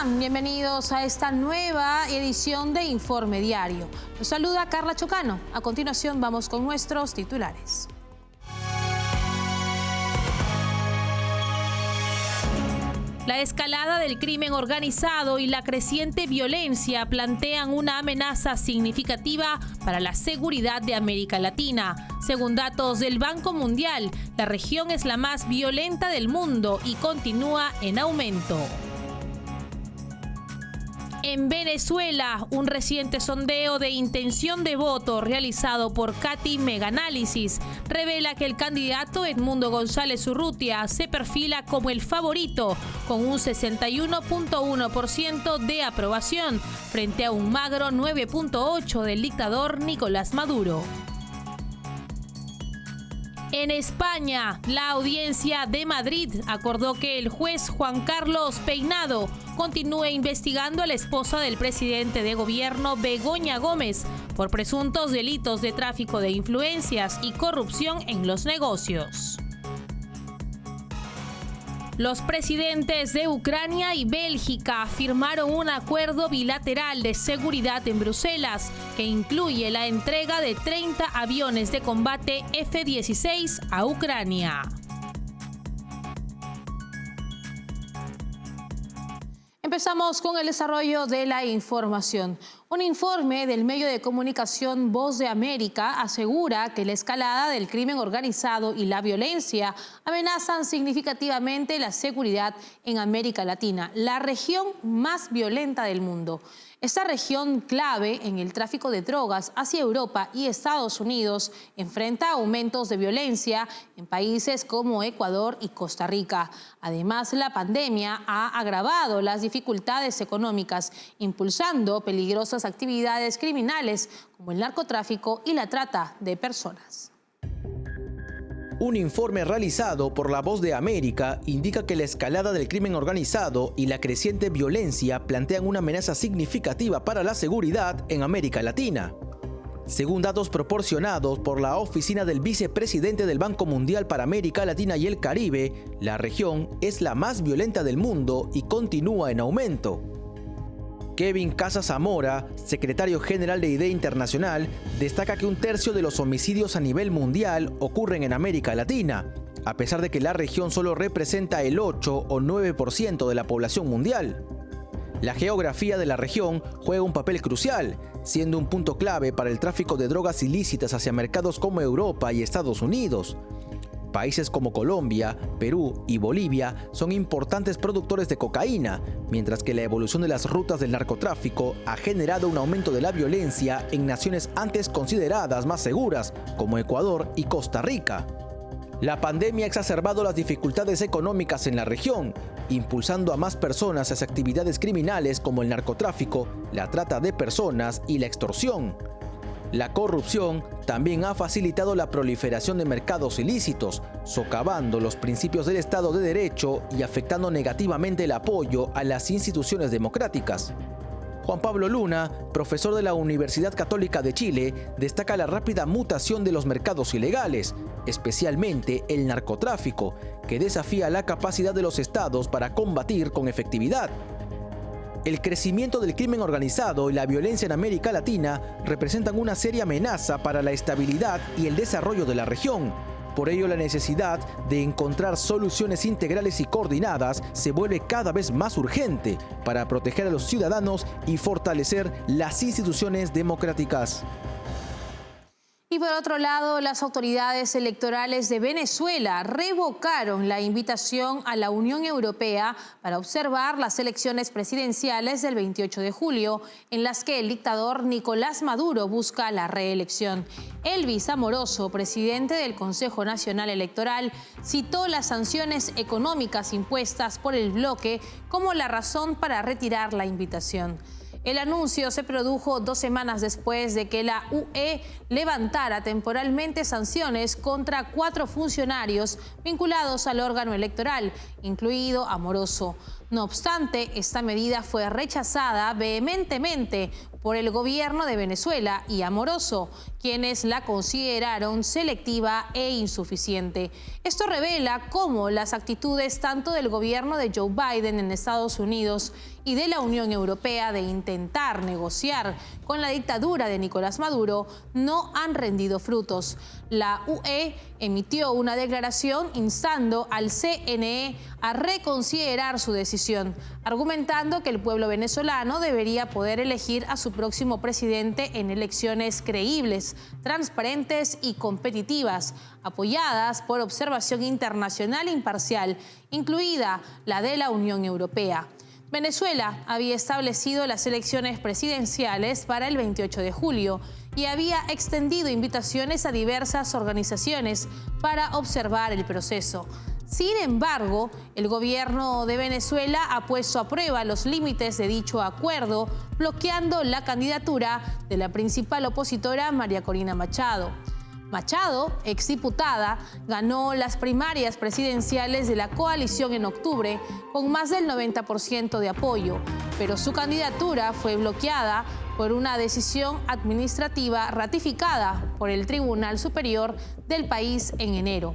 están? Bienvenidos a esta nueva edición de Informe Diario. Los saluda Carla Chocano. A continuación vamos con nuestros titulares. La escalada del crimen organizado y la creciente violencia plantean una amenaza significativa para la seguridad de América Latina. Según datos del Banco Mundial, la región es la más violenta del mundo y continúa en aumento. En Venezuela, un reciente sondeo de intención de voto realizado por Cati Megaanálisis revela que el candidato Edmundo González Urrutia se perfila como el favorito, con un 61.1% de aprobación, frente a un magro 9.8% del dictador Nicolás Maduro. En España, la Audiencia de Madrid acordó que el juez Juan Carlos Peinado continúe investigando a la esposa del presidente de gobierno, Begoña Gómez, por presuntos delitos de tráfico de influencias y corrupción en los negocios. Los presidentes de Ucrania y Bélgica firmaron un acuerdo bilateral de seguridad en Bruselas que incluye la entrega de 30 aviones de combate F-16 a Ucrania. Empezamos con el desarrollo de la información. Un informe del medio de comunicación Voz de América asegura que la escalada del crimen organizado y la violencia amenazan significativamente la seguridad en América Latina, la región más violenta del mundo. Esta región clave en el tráfico de drogas hacia Europa y Estados Unidos enfrenta aumentos de violencia en países como Ecuador y Costa Rica. Además, la pandemia ha agravado las dificultades económicas, impulsando peligrosas actividades criminales como el narcotráfico y la trata de personas. Un informe realizado por La Voz de América indica que la escalada del crimen organizado y la creciente violencia plantean una amenaza significativa para la seguridad en América Latina. Según datos proporcionados por la oficina del vicepresidente del Banco Mundial para América Latina y el Caribe, la región es la más violenta del mundo y continúa en aumento. Kevin Casas Zamora, secretario general de IDEA Internacional, destaca que un tercio de los homicidios a nivel mundial ocurren en América Latina, a pesar de que la región solo representa el 8 o 9% de la población mundial. La geografía de la región juega un papel crucial, siendo un punto clave para el tráfico de drogas ilícitas hacia mercados como Europa y Estados Unidos. Países como Colombia, Perú y Bolivia son importantes productores de cocaína, mientras que la evolución de las rutas del narcotráfico ha generado un aumento de la violencia en naciones antes consideradas más seguras, como Ecuador y Costa Rica. La pandemia ha exacerbado las dificultades económicas en la región, impulsando a más personas hacia actividades criminales como el narcotráfico, la trata de personas y la extorsión. La corrupción también ha facilitado la proliferación de mercados ilícitos, socavando los principios del Estado de Derecho y afectando negativamente el apoyo a las instituciones democráticas. Juan Pablo Luna, profesor de la Universidad Católica de Chile, destaca la rápida mutación de los mercados ilegales, especialmente el narcotráfico, que desafía la capacidad de los estados para combatir con efectividad. El crecimiento del crimen organizado y la violencia en América Latina representan una seria amenaza para la estabilidad y el desarrollo de la región. Por ello, la necesidad de encontrar soluciones integrales y coordinadas se vuelve cada vez más urgente para proteger a los ciudadanos y fortalecer las instituciones democráticas. Y por otro lado, las autoridades electorales de Venezuela revocaron la invitación a la Unión Europea para observar las elecciones presidenciales del 28 de julio, en las que el dictador Nicolás Maduro busca la reelección. Elvis Amoroso, presidente del Consejo Nacional Electoral, citó las sanciones económicas impuestas por el bloque como la razón para retirar la invitación. El anuncio se produjo 2 semanas después de que la UE levantara temporalmente sanciones contra 4 funcionarios vinculados al órgano electoral, incluido Amoroso. No obstante, esta medida fue rechazada vehementemente por el gobierno de Venezuela y Amoroso, quienes la consideraron selectiva e insuficiente. Esto revela cómo las actitudes tanto del gobierno de Joe Biden en Estados Unidos y de la Unión Europea de intentar negociar con la dictadura de Nicolás Maduro no han rendido frutos. La UE emitió una declaración instando al CNE a reconsiderar su decisión, argumentando que el pueblo venezolano debería poder elegir a su próximo presidente en elecciones creíbles, transparentes y competitivas, apoyadas por observación internacional imparcial, incluida la de la Unión Europea. Venezuela había establecido las elecciones presidenciales para el 28 de julio y había extendido invitaciones a diversas organizaciones para observar el proceso. Sin embargo, el gobierno de Venezuela ha puesto a prueba los límites de dicho acuerdo, bloqueando la candidatura de la principal opositora, María Corina Machado. Machado, exdiputada, ganó las primarias presidenciales de la coalición en octubre con más del 90% de apoyo, pero su candidatura fue bloqueada por una decisión administrativa ratificada por el Tribunal Superior del país en enero.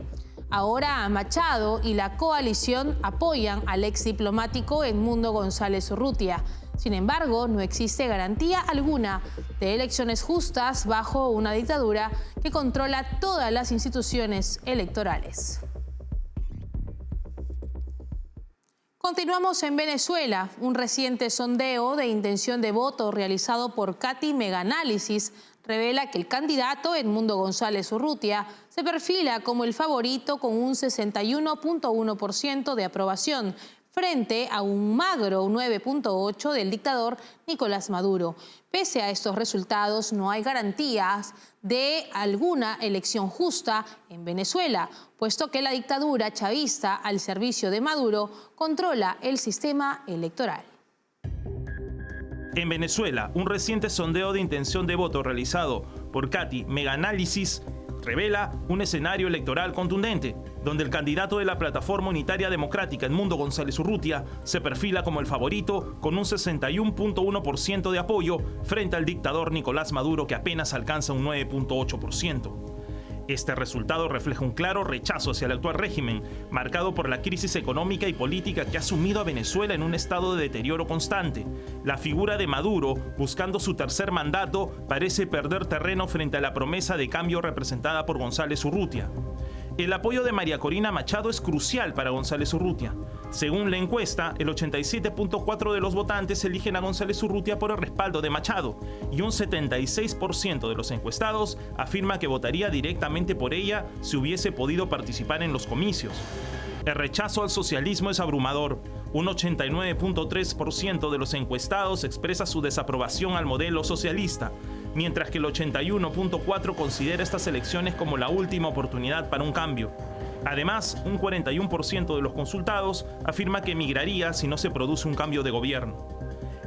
Ahora Machado y la coalición apoyan al exdiplomático Edmundo González Urrutia. Sin embargo, no existe garantía alguna de elecciones justas bajo una dictadura que controla todas las instituciones electorales. Continuamos en Venezuela. Un reciente sondeo de intención de voto realizado por Katy Megaanálisis revela que el candidato Edmundo González Urrutia se perfila como el favorito con un 61.1% de aprobación, frente a un magro 9.8% del dictador Nicolás Maduro. Pese a estos resultados, no hay garantías de alguna elección justa en Venezuela, puesto que la dictadura chavista al servicio de Maduro controla el sistema electoral. En Venezuela, un reciente sondeo de intención de voto realizado por Katy Megaanálisis revela un escenario electoral contundente, donde el candidato de la Plataforma Unitaria Democrática, Edmundo González Urrutia, se perfila como el favorito con un 61.1% de apoyo frente al dictador Nicolás Maduro, que apenas alcanza un 9.8%. Este resultado refleja un claro rechazo hacia el actual régimen, marcado por la crisis económica y política que ha sumido a Venezuela en un estado de deterioro constante. La figura de Maduro, buscando su tercer mandato, parece perder terreno frente a la promesa de cambio representada por González Urrutia. El apoyo de María Corina Machado es crucial para González Urrutia. Según la encuesta, el 87.4% de los votantes eligen a González Urrutia por el respaldo de Machado y un 76% de los encuestados afirma que votaría directamente por ella si hubiese podido participar en los comicios. El rechazo al socialismo es abrumador. Un 89.3% de los encuestados expresa su desaprobación al modelo socialista, mientras que el 81.4% considera estas elecciones como la última oportunidad para un cambio. Además, un 41% de los consultados afirma que emigraría si no se produce un cambio de gobierno.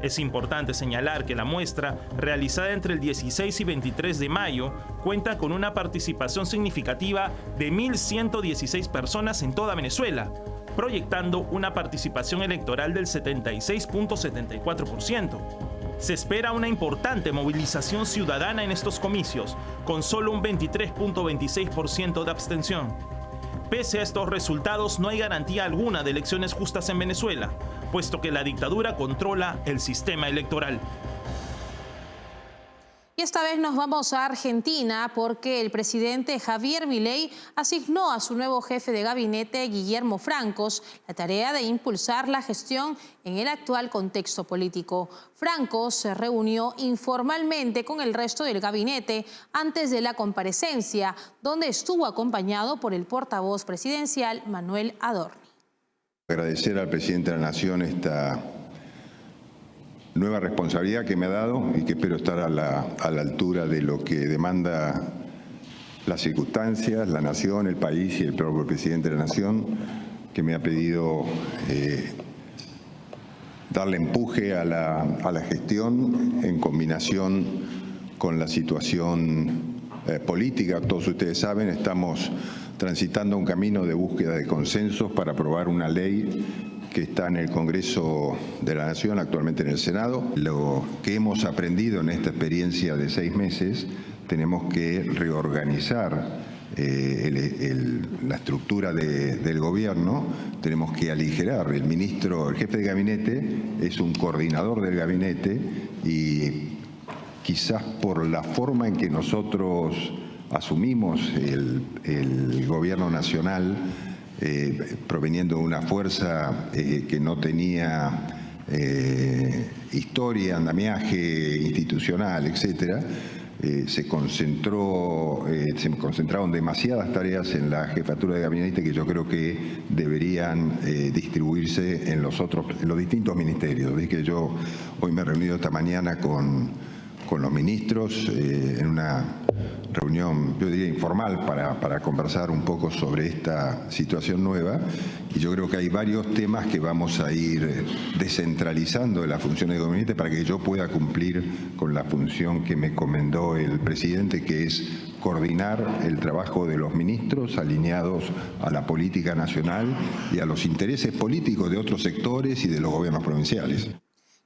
Es importante señalar que la muestra, realizada entre el 16 y 23 de mayo, cuenta con una participación significativa de 1.116 personas en toda Venezuela, proyectando una participación electoral del 76.74%. Se espera una importante movilización ciudadana en estos comicios, con solo un 23.26% de abstención. Pese a estos resultados, no hay garantía alguna de elecciones justas en Venezuela, puesto que la dictadura controla el sistema electoral. Y esta vez nos vamos a Argentina porque el presidente Javier Milei asignó a su nuevo jefe de gabinete, Guillermo Francos, la tarea de impulsar la gestión en el actual contexto político. Francos se reunió informalmente con el resto del gabinete antes de la comparecencia, donde estuvo acompañado por el portavoz presidencial, Manuel Adorni. Agradecer al presidente de la Nación esta nueva responsabilidad que me ha dado y que espero estar a la altura de lo que demanda las circunstancias, la Nación, el país y el propio presidente de la Nación, que me ha pedido darle empuje a la gestión en combinación con la situación política. Todos ustedes saben, estamos transitando un camino de búsqueda de consensos para aprobar una ley que está en el Congreso de la Nación, actualmente en el Senado. Lo que hemos aprendido en esta experiencia de 6 meses tenemos que reorganizar la estructura del gobierno, tenemos que aligerar. El jefe de gabinete es un coordinador del gabinete y quizás por la forma en que nosotros asumimos el gobierno nacional, proveniendo de una fuerza que no tenía historia, andamiaje institucional, etcétera, se concentraron demasiadas tareas en la jefatura de gabinete que yo creo que deberían distribuirse en los distintos ministerios. Así que yo hoy me he reunido esta mañana con los ministros en una reunión, yo diría informal, para conversar un poco sobre esta situación nueva, y yo creo que hay varios temas que vamos a ir descentralizando de las funciones de gabinete para que yo pueda cumplir con la función que me encomendó el presidente, que es coordinar el trabajo de los ministros alineados a la política nacional y a los intereses políticos de otros sectores y de los gobiernos provinciales.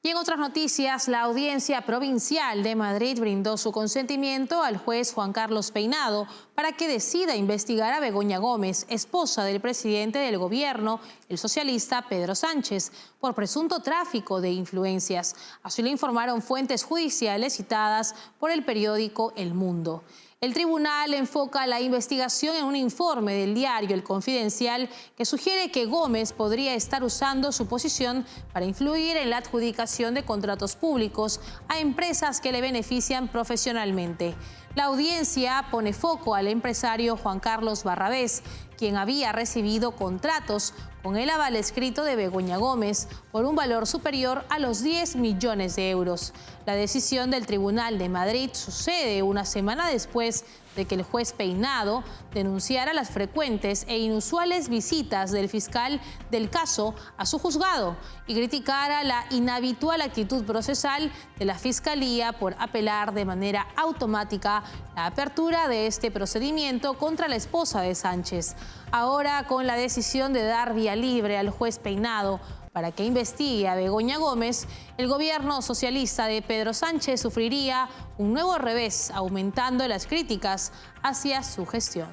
Y en otras noticias, la Audiencia Provincial de Madrid brindó su consentimiento al juez Juan Carlos Peinado para que decida investigar a Begoña Gómez, esposa del presidente del gobierno, el socialista Pedro Sánchez, por presunto tráfico de influencias. Así lo informaron fuentes judiciales citadas por el periódico El Mundo. El tribunal enfoca la investigación en un informe del diario El Confidencial que sugiere que Gómez podría estar usando su posición para influir en la adjudicación de contratos públicos a empresas que le benefician profesionalmente. La audiencia pone foco al empresario Juan Carlos Barrabés, quien había recibido contratos con el aval escrito de Begoña Gómez por un valor superior a los 10 millones de euros. La decisión del Tribunal de Madrid sucede una semana después de que el juez Peinado denunciara las frecuentes e inusuales visitas del fiscal del caso a su juzgado y criticara la inhabitual actitud procesal de la Fiscalía por apelar de manera automática la apertura de este procedimiento contra la esposa de Sánchez. Ahora, con la decisión de dar vía libre al juez Peinado para que investigue a Begoña Gómez, el gobierno socialista de Pedro Sánchez sufriría un nuevo revés, aumentando las críticas hacia su gestión.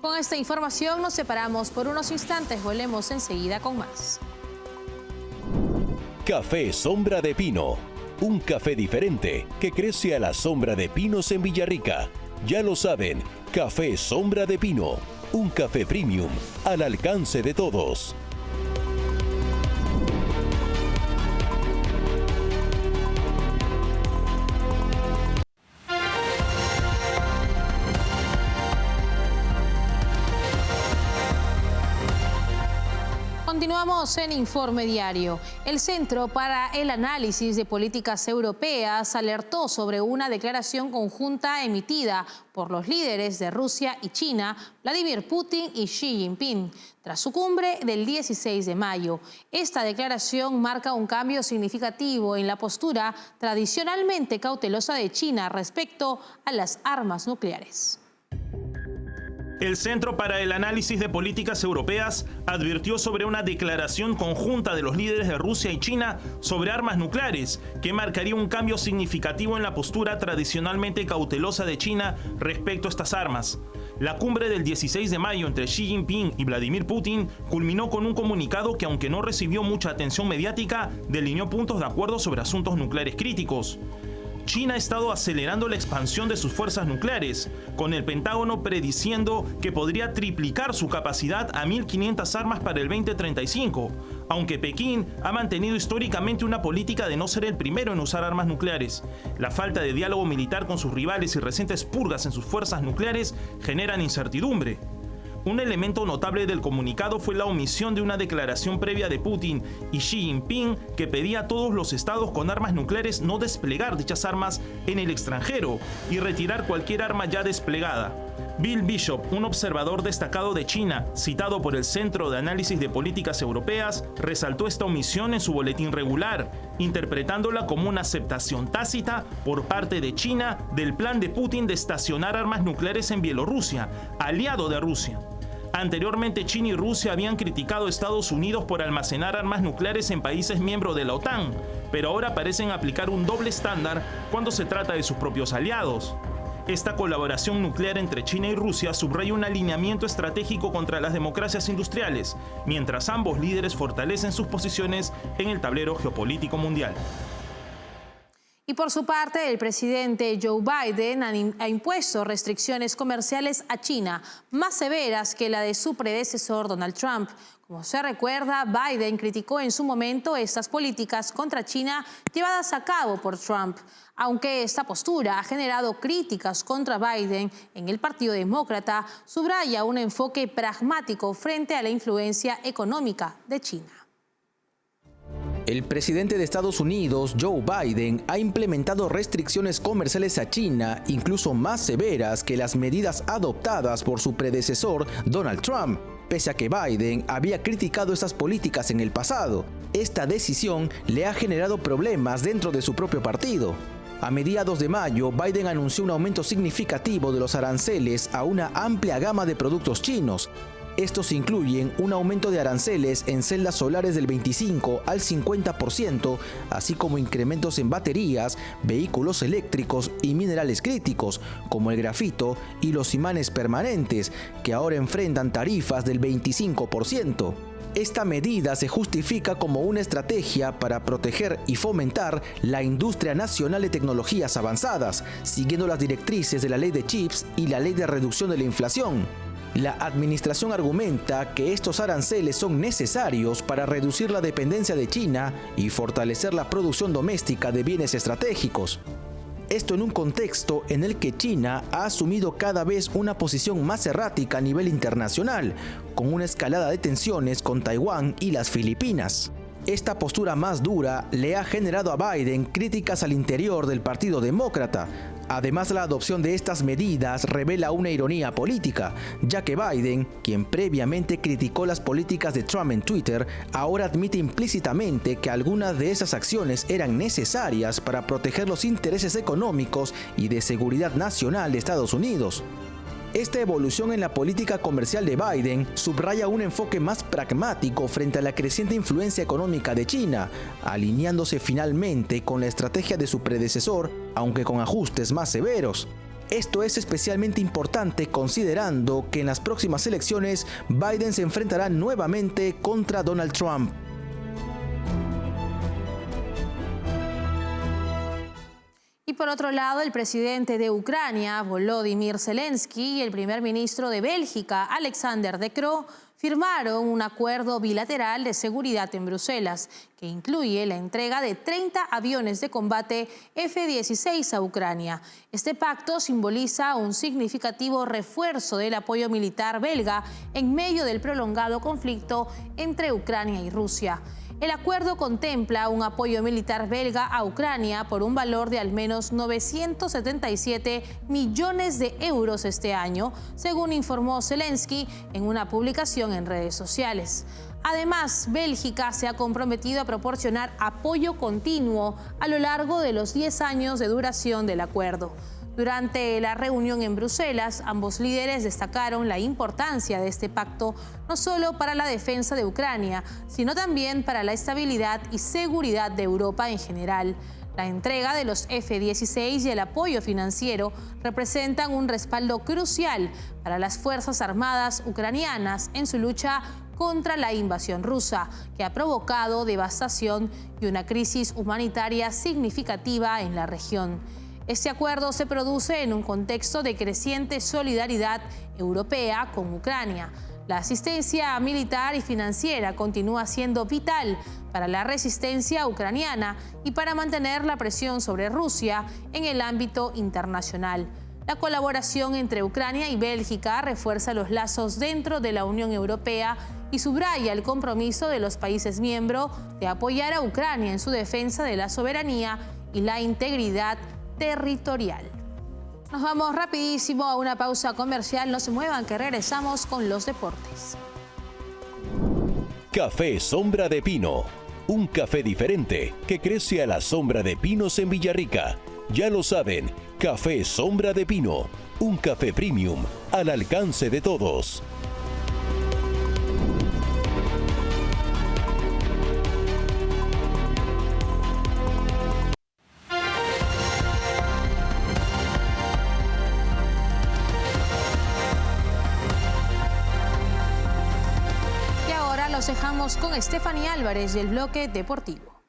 Con esta información nos separamos por unos instantes, volvemos enseguida con más. Café Sombra de Pino, un café diferente que crece a la sombra de pinos en Villarrica. Ya lo saben, Café Sombra de Pino, un café premium al alcance de todos. Continuamos en Informe Diario. El Centro para el Análisis de Políticas Europeas alertó sobre una declaración conjunta emitida por los líderes de Rusia y China, Vladimir Putin y Xi Jinping, tras su cumbre del 16 de mayo. Esta declaración marca un cambio significativo en la postura tradicionalmente cautelosa de China respecto a las armas nucleares. El Centro para el Análisis de Políticas Europeas advirtió sobre una declaración conjunta de los líderes de Rusia y China sobre armas nucleares, que marcaría un cambio significativo en la postura tradicionalmente cautelosa de China respecto a estas armas. La cumbre del 16 de mayo entre Xi Jinping y Vladimir Putin culminó con un comunicado que, aunque no recibió mucha atención mediática, delineó puntos de acuerdo sobre asuntos nucleares críticos. China ha estado acelerando la expansión de sus fuerzas nucleares, con el Pentágono prediciendo que podría triplicar su capacidad a 1.500 armas para el 2035, aunque Pekín ha mantenido históricamente una política de no ser el primero en usar armas nucleares. La falta de diálogo militar con sus rivales y recientes purgas en sus fuerzas nucleares generan incertidumbre. Un elemento notable del comunicado fue la omisión de una declaración previa de Putin y Xi Jinping que pedía a todos los estados con armas nucleares no desplegar dichas armas en el extranjero y retirar cualquier arma ya desplegada. Bill Bishop, un observador destacado de China, citado por el Centro de Análisis de Políticas Europeas, resaltó esta omisión en su boletín regular, interpretándola como una aceptación tácita por parte de China del plan de Putin de estacionar armas nucleares en Bielorrusia, aliado de Rusia. Anteriormente, China y Rusia habían criticado a Estados Unidos por almacenar armas nucleares en países miembros de la OTAN, pero ahora parecen aplicar un doble estándar cuando se trata de sus propios aliados. Esta colaboración nuclear entre China y Rusia subraya un alineamiento estratégico contra las democracias industriales, mientras ambos líderes fortalecen sus posiciones en el tablero geopolítico mundial. Y por su parte, el presidente Joe Biden ha impuesto restricciones comerciales a China, más severas que la de su predecesor Donald Trump. Como se recuerda, Biden criticó en su momento estas políticas contra China llevadas a cabo por Trump. Aunque esta postura ha generado críticas contra Biden, en el Partido Demócrata subraya un enfoque pragmático frente a la influencia económica de China. El presidente de Estados Unidos, Joe Biden, ha implementado restricciones comerciales a China, incluso más severas que las medidas adoptadas por su predecesor, Donald Trump. Pese a que Biden había criticado estas políticas en el pasado, esta decisión le ha generado problemas dentro de su propio partido. A mediados de mayo, Biden anunció un aumento significativo de los aranceles a una amplia gama de productos chinos. Estos incluyen un aumento de aranceles en celdas solares del 25 al 50%, así como incrementos en baterías, vehículos eléctricos y minerales críticos, como el grafito y los imanes permanentes, que ahora enfrentan tarifas del 25%. Esta medida se justifica como una estrategia para proteger y fomentar la industria nacional de tecnologías avanzadas, siguiendo las directrices de la Ley de Chips y la Ley de Reducción de la Inflación. La administración argumenta que estos aranceles son necesarios para reducir la dependencia de China y fortalecer la producción doméstica de bienes estratégicos. Esto en un contexto en el que China ha asumido cada vez una posición más errática a nivel internacional, con una escalada de tensiones con Taiwán y las Filipinas. Esta postura más dura le ha generado a Biden críticas al interior del Partido Demócrata. Además, la adopción de estas medidas revela una ironía política, ya que Biden, quien previamente criticó las políticas de Trump en Twitter, ahora admite implícitamente que algunas de esas acciones eran necesarias para proteger los intereses económicos y de seguridad nacional de Estados Unidos. Esta evolución en la política comercial de Biden subraya un enfoque más pragmático frente a la creciente influencia económica de China, alineándose finalmente con la estrategia de su predecesor, aunque con ajustes más severos. Esto es especialmente importante considerando que en las próximas elecciones Biden se enfrentará nuevamente contra Donald Trump. Y por otro lado, el presidente de Ucrania, Volodymyr Zelensky, y el primer ministro de Bélgica, Alexander De Croo, firmaron un acuerdo bilateral de seguridad en Bruselas, que incluye la entrega de 30 aviones de combate F-16 a Ucrania. Este pacto simboliza un significativo refuerzo del apoyo militar belga en medio del prolongado conflicto entre Ucrania y Rusia. El acuerdo contempla un apoyo militar belga a Ucrania por un valor de al menos 977 millones de euros este año, según informó Zelensky en una publicación en redes sociales. Además, Bélgica se ha comprometido a proporcionar apoyo continuo a lo largo de los 10 años de duración del acuerdo. Durante la reunión en Bruselas, ambos líderes destacaron la importancia de este pacto no solo para la defensa de Ucrania, sino también para la estabilidad y seguridad de Europa en general. La entrega de los F-16 y el apoyo financiero representan un respaldo crucial para las Fuerzas Armadas ucranianas en su lucha contra la invasión rusa, que ha provocado devastación y una crisis humanitaria significativa en la región. Este acuerdo se produce en un contexto de creciente solidaridad europea con Ucrania. La asistencia militar y financiera continúa siendo vital para la resistencia ucraniana y para mantener la presión sobre Rusia en el ámbito internacional. La colaboración entre Ucrania y Bélgica refuerza los lazos dentro de la Unión Europea y subraya el compromiso de los países miembros de apoyar a Ucrania en su defensa de la soberanía y la integridad territorial. Nos vamos rapidísimo a una pausa comercial. No se muevan, que regresamos con los deportes. Café Sombra de Pino. Un café diferente que crece a la sombra de pinos en Villarrica. Ya lo saben, Café Sombra de Pino. Un café premium al alcance de todos. los dejamos con Stephanie Álvarez y el bloque deportivo.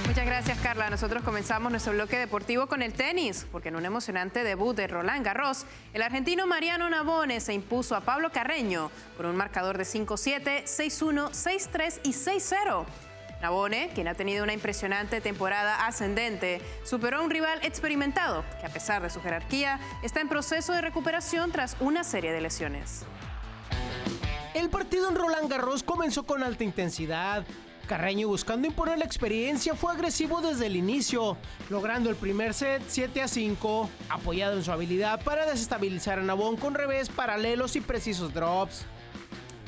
Muchas gracias, Carla. Nosotros comenzamos nuestro bloque deportivo con el tenis, porque en un emocionante debut de Roland Garros, el argentino Mariano Navone se impuso a Pablo Carreño por un marcador de 5-7, 6-1, 6-3 y 6-0. Navone, quien ha tenido una impresionante temporada ascendente, superó a un rival experimentado que, a pesar de su jerarquía, está en proceso de recuperación tras una serie de lesiones. El partido en Roland Garros comenzó con alta intensidad. Carreño, buscando imponer la experiencia, fue agresivo desde el inicio, logrando el primer set 7-5, apoyado en su habilidad para desestabilizar a Navone con revés, paralelos y precisos drops.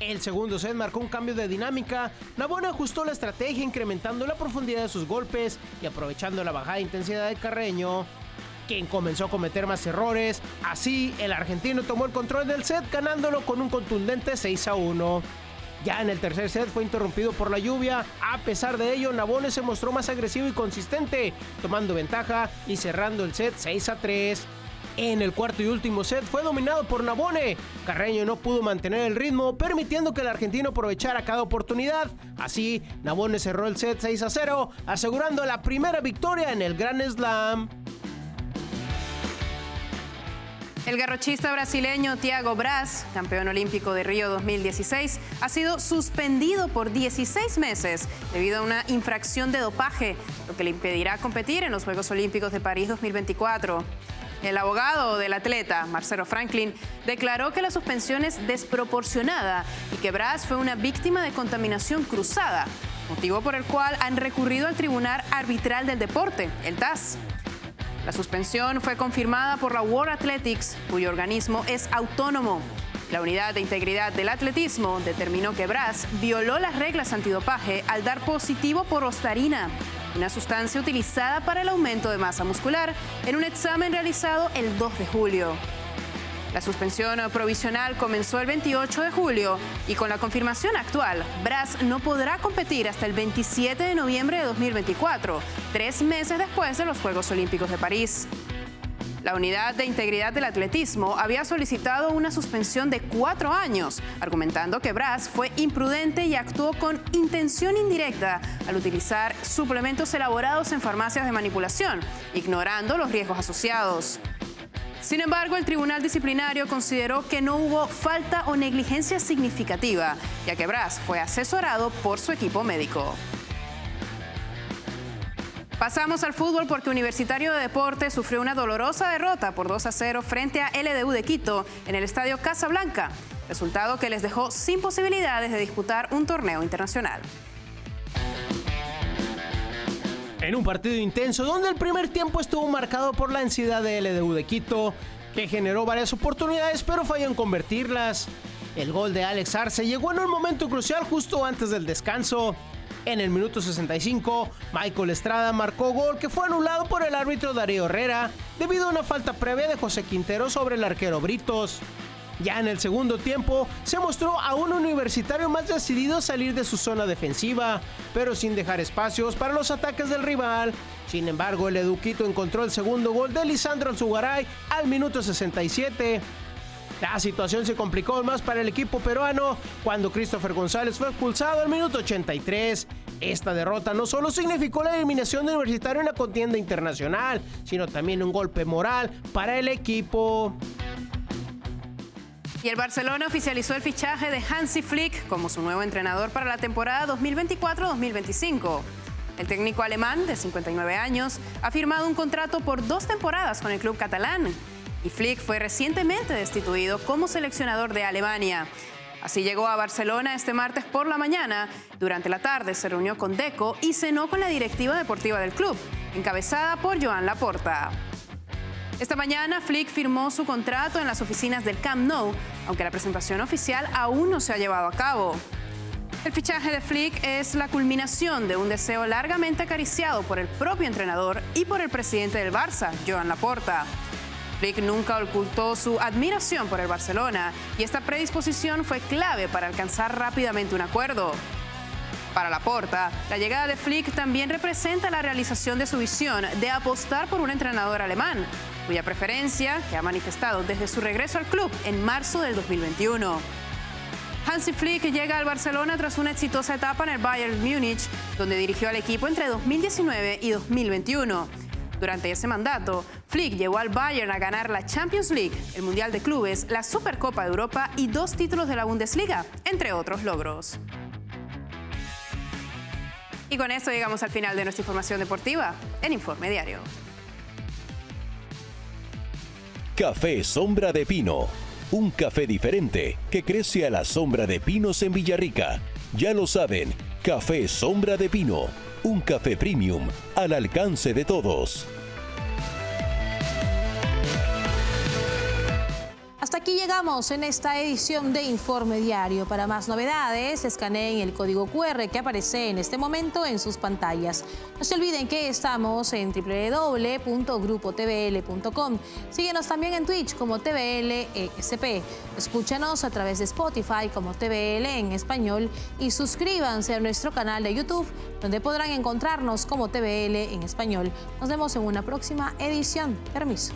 El segundo set marcó un cambio de dinámica. Navone ajustó la estrategia, incrementando la profundidad de sus golpes y aprovechando la bajada intensidad de Carreño, quien comenzó a cometer más errores. Así, el argentino tomó el control del set, ganándolo con un contundente 6-1. Ya en el tercer set fue interrumpido por la lluvia. A pesar de ello, Navone se mostró más agresivo y consistente, tomando ventaja y cerrando el set 6-3. En el cuarto y último set fue dominado por Navone. Carreño no pudo mantener el ritmo, permitiendo que el argentino aprovechara cada oportunidad. Así, Navone cerró el set 6-0, asegurando la primera victoria en el Grand Slam. El garrochista brasileño Thiago Braz, campeón olímpico de Río 2016, ha sido suspendido por 16 meses debido a una infracción de dopaje, lo que le impedirá competir en los Juegos Olímpicos de París 2024. El abogado del atleta, Marcelo Franklin, declaró que la suspensión es desproporcionada y que Braz fue una víctima de contaminación cruzada, motivo por el cual han recurrido al Tribunal Arbitral del Deporte, el TAS. La suspensión fue confirmada por la World Athletics, cuyo organismo es autónomo. La Unidad de Integridad del Atletismo determinó que Braz violó las reglas antidopaje al dar positivo por ostarina, una sustancia utilizada para el aumento de masa muscular, en un examen realizado el 2 de julio. La suspensión provisional comenzó el 28 de julio y con la confirmación actual, Braz no podrá competir hasta el 27 de noviembre de 2024, 3 meses después de los Juegos Olímpicos de París. La Unidad de Integridad del Atletismo había solicitado una suspensión de 4 años, argumentando que Braz fue imprudente y actuó con intención indirecta al utilizar suplementos elaborados en farmacias de manipulación, ignorando los riesgos asociados. Sin embargo, el Tribunal Disciplinario consideró que no hubo falta o negligencia significativa, ya que Braz fue asesorado por su equipo médico. Pasamos al fútbol porque Universitario de Deportes sufrió una dolorosa derrota por 2-0 frente a LDU de Quito en el Estadio Casablanca, resultado que les dejó sin posibilidades de disputar un torneo internacional. En un partido intenso donde el primer tiempo estuvo marcado por la ansiedad de LDU de Quito, que generó varias oportunidades pero falló en convertirlas. El gol de Alex Arce llegó en un momento crucial justo antes del descanso. En el minuto 65, Michael Estrada marcó gol que fue anulado por el árbitro Darío Herrera debido a una falta previa de José Quintero sobre el arquero Britos. Ya en el segundo tiempo, se mostró a un Universitario más decidido a salir de su zona defensiva, pero sin dejar espacios para los ataques del rival. Sin embargo, el LDU Quito encontró el segundo gol de Lisandro Alzugaray al minuto 67. La situación se complicó más para el equipo peruano cuando Christopher González fue expulsado al minuto 83. Esta derrota no solo significó la eliminación de Universitario en la contienda internacional, sino también un golpe moral para el equipo. Y el Barcelona oficializó el fichaje de Hansi Flick como su nuevo entrenador para la temporada 2024-2025. El técnico alemán, de 59 años, ha firmado un contrato por 2 temporadas con el club catalán. Y Flick fue recientemente destituido como seleccionador de Alemania. Así llegó a Barcelona este martes por la mañana. Durante la tarde se reunió con Deco y cenó con la directiva deportiva del club, encabezada por Joan Laporta. Esta mañana, Flick firmó su contrato en las oficinas del Camp Nou, aunque la presentación oficial aún no se ha llevado a cabo. El fichaje de Flick es la culminación de un deseo largamente acariciado por el propio entrenador y por el presidente del Barça, Joan Laporta. Flick nunca ocultó su admiración por el Barcelona y esta predisposición fue clave para alcanzar rápidamente un acuerdo. Para Laporta, la llegada de Flick también representa la realización de su visión de apostar por un entrenador alemán, cuya preferencia que ha manifestado desde su regreso al club en marzo del 2021. Hansi Flick llega al Barcelona tras una exitosa etapa en el Bayern Múnich, donde dirigió al equipo entre 2019 y 2021. Durante ese mandato, Flick llevó al Bayern a ganar la Champions League, el Mundial de Clubes, la Supercopa de Europa y 2 títulos de la Bundesliga, entre otros logros. Y con esto llegamos al final de nuestra información deportiva en Informe Diario. Café Sombra de Pino. Un café diferente que crece a la sombra de pinos en Villarrica. Ya lo saben, Café Sombra de Pino. Un café premium al alcance de todos. Hasta aquí llegamos en esta edición de Informe Diario. Para más novedades, escaneen el código QR que aparece en este momento en sus pantallas. No se olviden que estamos en www.grupotvl.com. Síguenos también en Twitch como TVL-ESP. Escúchanos a través de Spotify como TVL en español y suscríbanse a nuestro canal de YouTube, donde podrán encontrarnos como TVL en español. Nos vemos en una próxima edición. Permiso.